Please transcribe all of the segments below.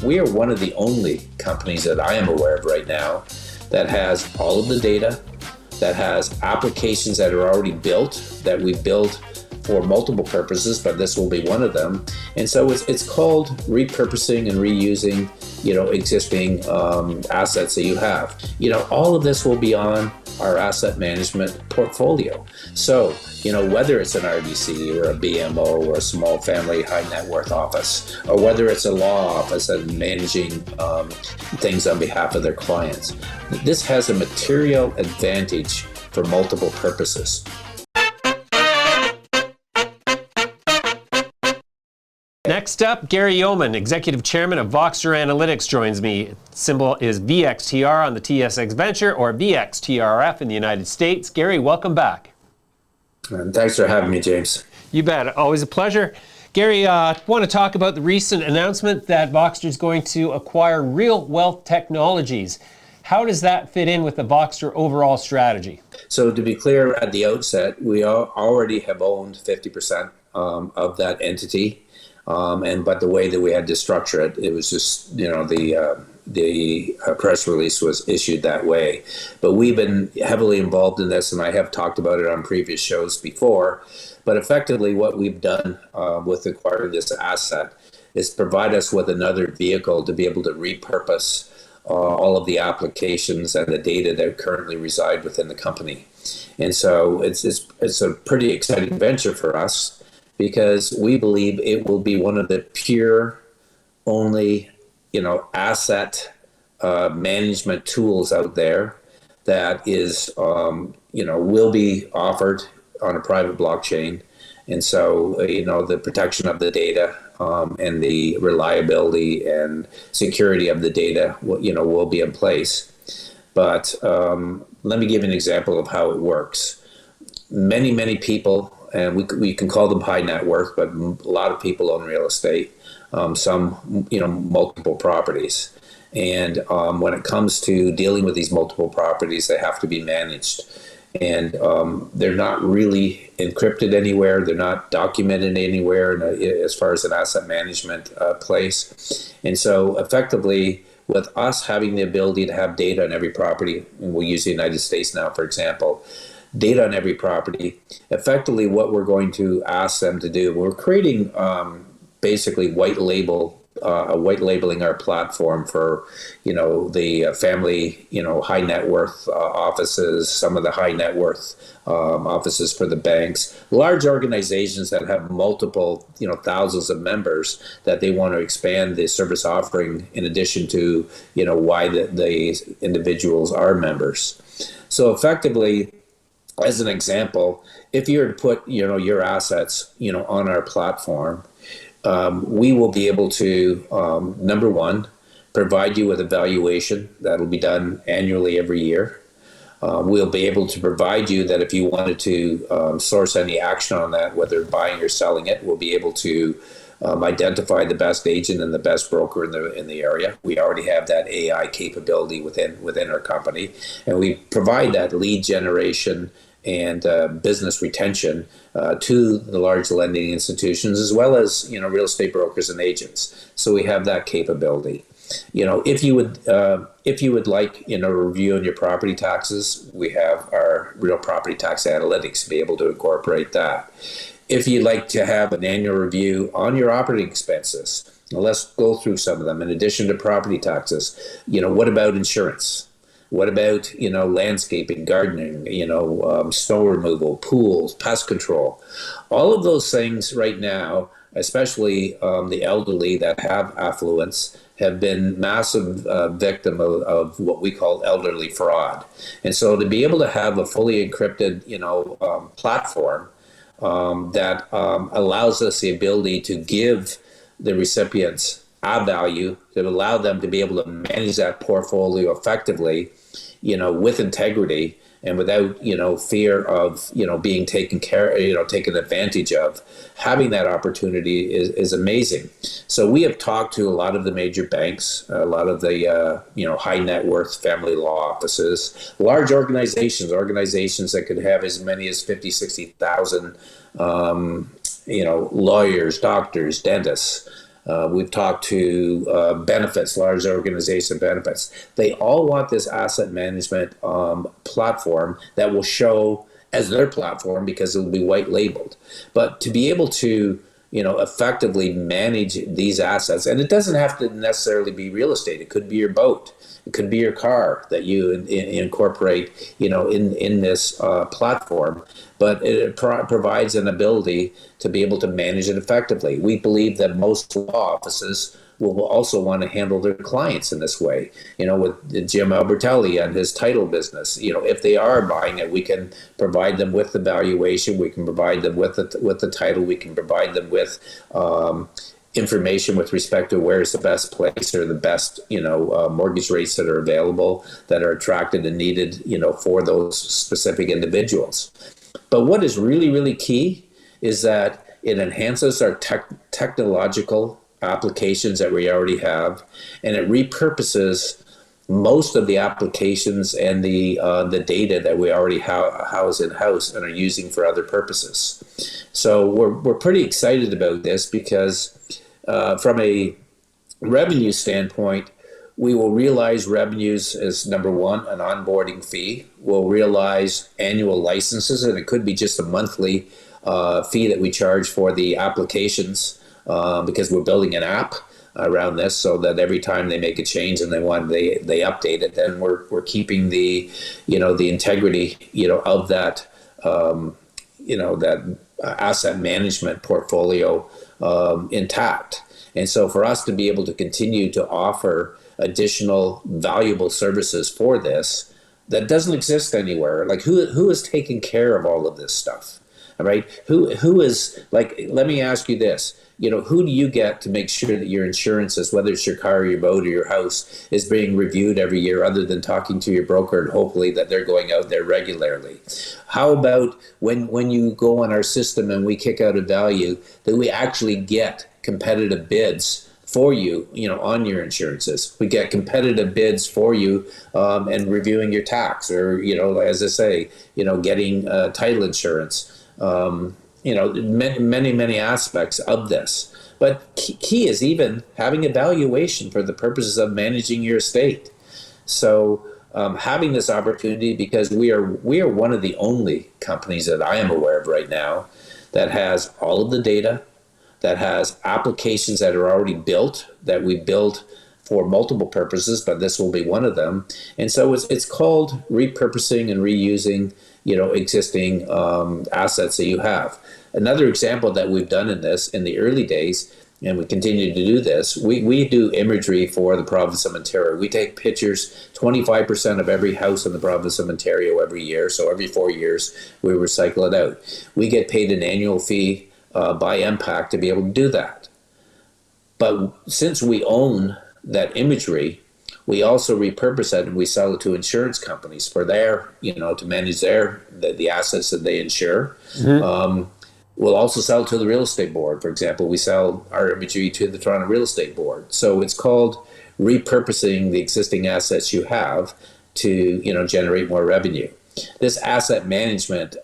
We are one of the only companies that I am aware of right now that has all of the data, that has applications that are already built, that we built for multiple purposes, but this will be one of them. And so it's called repurposing and reusing, existing assets that you have. All of this will be on our asset management portfolio. So, whether it's an RBC or a BMO or a small family high net worth office, or whether it's a law office and managing things on behalf of their clients, this has a material advantage for multiple purposes. Next up, Gary Yeoman, Executive Chairman of Voxtur Analytics, joins me. Symbol is VXTR on the TSX Venture, or VXTRF in the United States. Gary, welcome back. And thanks for having me, James. You bet. Always a pleasure. Gary, I want to talk about the recent announcement that Voxtur is going to acquire RealWealth Technologies. How does that fit in with the Voxtur overall strategy? So to be clear at the outset, we already have owned 50% of that entity. But the way that we had to structure it, it was just, the press release was issued that way. But we've been heavily involved in this, and I have talked about it on previous shows before. But effectively, what we've done with acquiring this asset is provide us with another vehicle to be able to repurpose all of the applications and the data that currently reside within the company. And so it's a pretty exciting venture for us, because we believe it will be one of the pure only, asset management tools out there that is, will be offered on a private blockchain. And so, the protection of the data and the reliability and security of the data, will be in place. But let me give you an example of how it works. Many people, and we can call them high net worth, but a lot of people own real estate, some, multiple properties. And when it comes to dealing with these multiple properties, they have to be managed. And they're not really encrypted anywhere. They're not documented anywhere as far as an asset management place. And so effectively, with us having the ability to have data on every property, and we'll use the United States now, for example, data on every property, effectively what we're going to ask them to do, we're creating basically white labeling our platform for, the family, high net worth offices, some of the high net worth offices for the banks, large organizations that have multiple, thousands of members that they want to expand the service offering in addition to, why the individuals are members. So effectively, as an example, if you were to put, your assets, on our platform, we will be able to, number one, provide you with a valuation that'll be done annually every year. We'll be able to provide you that if you wanted to source any action on that, whether buying or selling it, we'll be able to identify the best agent and the best broker in the area. We already have that AI capability within our company, and we provide that lead generation and business retention to the large lending institutions, as well as real estate brokers and agents. So we have that capability. If you would like a review on your property taxes, we have our real property tax analytics to be able to incorporate that. If you'd like to have an annual review on your operating expenses, let's go through some of them. In addition to property taxes, what about insurance? What about, landscaping, gardening, snow removal, pools, pest control? All of those things right now, especially the elderly that have affluence, have been massive victim of what we call elderly fraud. And so to be able to have a fully encrypted, platform that allows us the ability to give the recipients a value, that allow them to be able to manage that portfolio effectively, with integrity and without, fear of, being taken advantage of. Having that opportunity is amazing. So we have talked to a lot of the major banks, a lot of the, high net worth family law offices, large organizations that could have as many as 50, 60,000, lawyers, doctors, dentists. We've talked to benefits, large organization benefits. They all want this asset management platform that will show as their platform because it will be white labeled. But to be able to effectively manage these assets, and it doesn't have to necessarily be real estate. It could be your boat. It could be your car that you incorporate, in this platform. But it provides an ability to be able to manage it effectively. We believe that most law offices will also want to handle their clients in this way. With Jim Albertelli and his title business, if they are buying it, we can provide them with the valuation, we can provide them with the title, we can provide them with information with respect to where's the best place or the best mortgage rates that are available that are attracted and needed for those specific individuals. But what is really, really key is that it enhances our technological applications that we already have, and it repurposes most of the applications and the data that we already house in-house and are using for other purposes. So we're pretty excited about this because from a revenue standpoint, we will realize revenues as number one, an onboarding fee. We'll realize annual licenses, and it could be just a monthly fee that we charge for the applications because we're building an app around this, so that every time they make a change and they update it, then we're keeping the integrity of that that asset management portfolio intact. And so for us to be able to continue to offer additional valuable services for this that doesn't exist anywhere, like who is taking care of all of this stuff? All right, who is, like, let me ask you this, who do you get to make sure that your insurances, whether it's your car or your boat or your house, is being reviewed every year, other than talking to your broker and hopefully that they're going out there regularly? How about when you go on our system and we kick out a value, that we actually get competitive bids for you, on your insurances? We get competitive bids for you and reviewing your tax, or, as I say, getting title insurance. Many aspects of this. But key is even having a valuation for the purposes of managing your estate. So having this opportunity, because we are one of the only companies that I am aware of right now that has all of the data, that has applications that are already built, that we built for multiple purposes, but this will be one of them. And so it's called repurposing and reusing existing assets that you have. Another example that we've done in this in the early days, and we continue to do this, we do imagery for the province of Ontario. We take pictures, 25% of every house in the province of Ontario every year. So every 4 years, we recycle it out. We get paid an annual fee by Impact to be able to do that. But since we own that imagery, we also repurpose it and we sell it to insurance companies for their, to manage the assets that they insure. Mm-hmm. We'll also sell to the real estate board. For example, we sell our imagery to the Toronto Real Estate Board. So it's called repurposing the existing assets you have to, generate more revenue. This asset management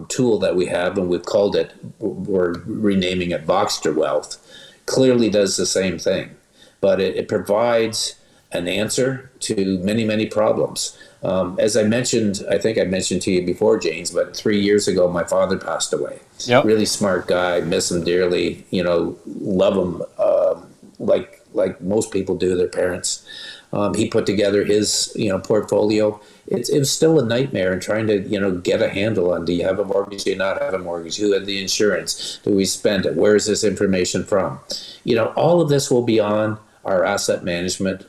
tool that we have, and we've called it, we're renaming it VoxturWealth, clearly does the same thing. But it provides an answer to many problems. As I mentioned, I think I mentioned to you before, James, but 3 years ago, my father passed away. Yep. Really smart guy, miss him dearly, love him like most people do their parents. He put together his, portfolio. It was still a nightmare in trying to, get a handle on, do you have a mortgage, do you not have a mortgage, who had the insurance, do we spend it, where is this information from? All of this will be on our asset management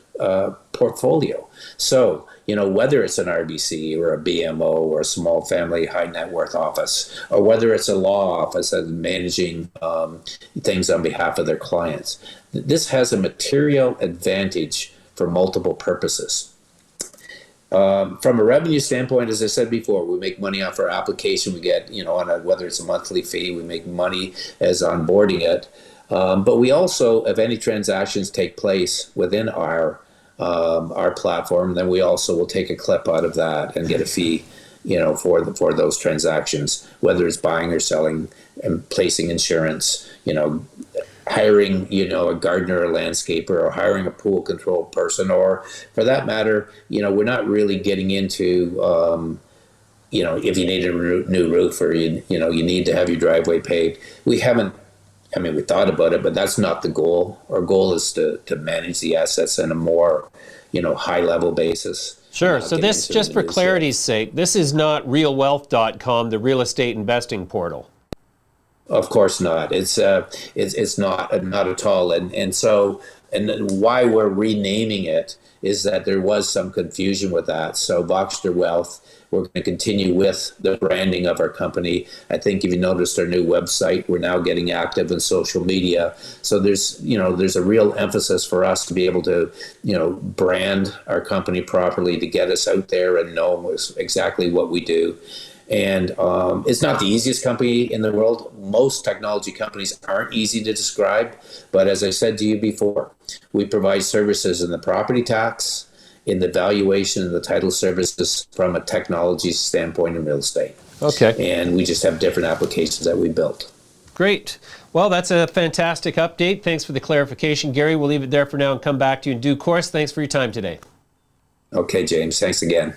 portfolio. So, whether it's an RBC or a BMO or a small family high net worth office, or whether it's a law office that's managing things on behalf of their clients, this has a material advantage for multiple purposes. From a revenue standpoint, as I said before, we make money off our application. We get, whether it's a monthly fee, we make money as onboarding it. But we also, if any transactions take place within our platform, then we also will take a clip out of that and get a fee, for those transactions, whether it's buying or selling and placing insurance, hiring, a gardener, a landscaper, or hiring a pool control person, or for that matter, we're not really getting into, if you need a new roof or you need to have your driveway paved. We haven't. I mean, we thought about it, but that's not the goal. Our goal is to manage the assets in a more, high level basis. Sure. So this, just for clarity's sake, this is not realwealth.com, the real estate investing portal. Of course not. It's not at all. And why we're renaming it is that there was some confusion with that. So VoxturWealth, we're going to continue with the branding of our company. I think if you noticed our new website, we're now getting active in social media. So there's a real emphasis for us to be able to, brand our company properly, to get us out there and know exactly what we do. And it's not the easiest company in the world. Most technology companies aren't easy to describe. But as I said to you before, we provide services in the property tax, in the valuation, and the title services from a technology standpoint in real estate. Okay. And we just have different applications that we built. Great. Well, that's a fantastic update. Thanks for the clarification, Gary. We'll leave it there for now and come back to you in due course. Thanks for your time today. Okay, James. Thanks again.